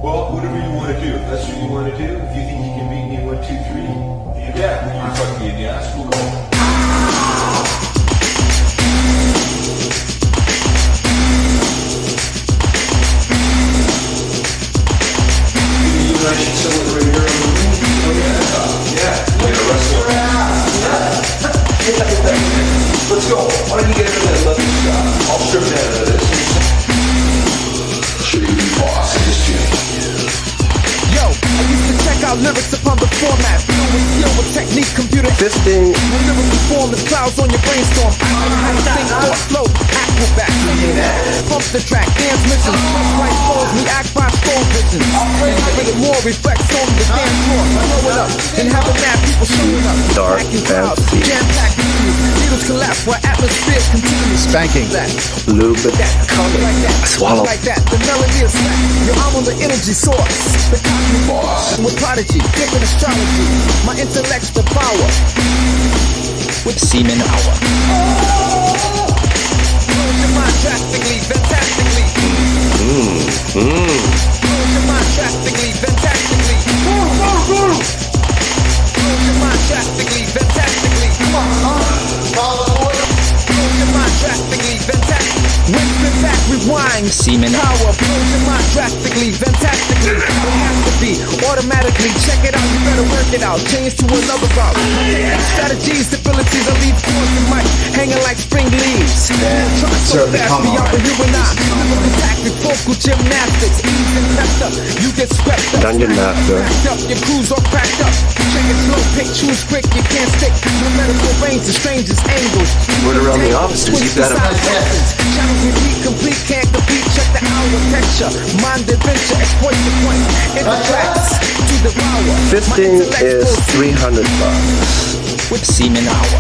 Well, whatever you want to do. If that's what you want to do, if you think you can beat me 1, 2, 3, yeah, you fuck me in the ass, we'll go. You and I should celebrate here on the ring. Oh yeah, you're gonna wrestle. Let's go. Why don't you get into that leather shot? I'll strip down out of this. Show you the boss in this gym. Yo, I used to check out lyrics upon the format. Fluent skill with technique, computer Fisting. when lyrical form is clouds on your brainstorm. I know how to think, thought, flow, acrobat. Pump the track, dance missions, trust right flows, react by strong visions. And give it more, reflects on the dance floor. Blow it up, and have a mad people showing up. Dark Packing crowds, fantasy. jam-packed views. Needles collapse while atmosphere continues. Spanking. That, Lube it. that, coming like that. Swallow. Like that, the melody is flat. Your arm on the energy source. The cosmic boss. With Prodigy, different astrology. My intellect's the power. with semen hour. Blows your mind drastically, fantastically. Blows your mind drastically, fantastically. Blows your mind drastically, fantastically. Blows your mind drastically, fantastically. Spin back, rewind. Semen Power blows your mind drastically, fantastically. It has to be automatically. Check it out, you better work it out. Change to another route. Strategies, abilities, I leave cords and mic hanging like spring leaves. Try so fast, beyond the human eye. Lyrical tactic, vocal gymnastics, ease and messed up. You get swept up. Dungeon Master. Backed up, your crew's all cracked up. Check it slow, pick, choose quick, you can't stick. No medical range, the strangest angles. Word around the offices, you've got Channels repeat, complete, can't compete. Check the hour texture, mind adventure, exploit the point. In the tracks, to the power. Fisting is $300. with semen hour.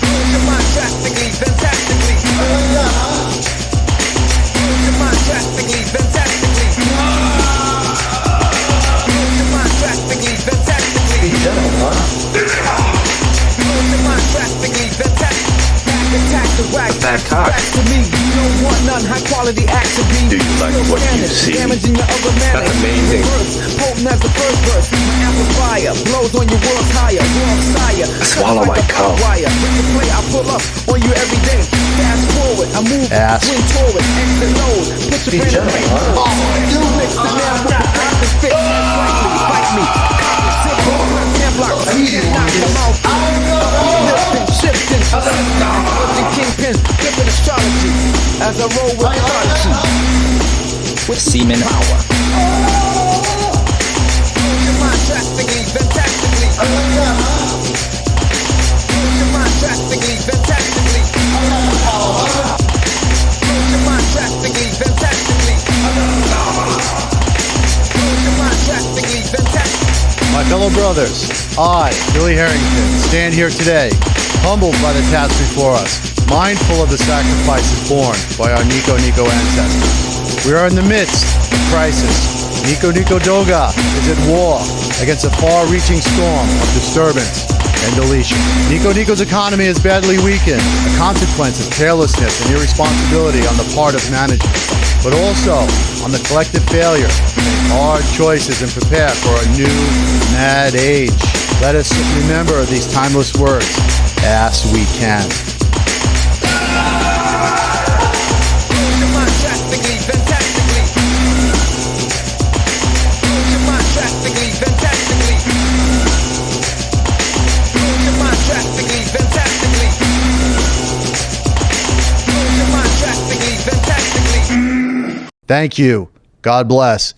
Blows your mind drastically, fantastically. Blows your mind drastically, fantastically. Blows your mind drastically, fantastically. Blows your mind drastically, fantastically. Back attack the whack. Fat cock. Back to me, you don't want none. High quality action be. Do you like what you see? Damaging your other man. That's amazing. Potent as the first verse. My amplifier blows on your world's higher. Wrong sire. Swallow my cum. Wire. With the play, I pull up on you every day. Fast forward, I move, Ass. swing forward, exit load. Put your pen in the You mix the man with the practice fit. Fight me. Knock them out. Lifting, shifting, kingpin, different astrology. As I roll with Prodigy. With semen hour. Blows your mind drastically, fantastically. Blows your mind drastically, fantastically. Blows your mind drastically, fantastically. Blows your mind drastically, fantastically. My fellow brothers, I, Billy Harrington, stand here today, humbled by the task before us, mindful of the sacrifices borne by our Nico ancestors. We are in the midst of crisis. Nico Doga is at war against a far-reaching storm of disturbance and deletion. Nico's economy is badly weakened, a consequence of carelessness and irresponsibility on the part of management, but also on the collective failure to make hard choices and prepare for a new, mad age. Let us remember these timeless words as we can. Blows your mind drastically, fantastically. Blows your mind drastically, fantastically. Blows your mind drastically, fantastically. Blows your mind drastically, fantastically. Thank you. God bless.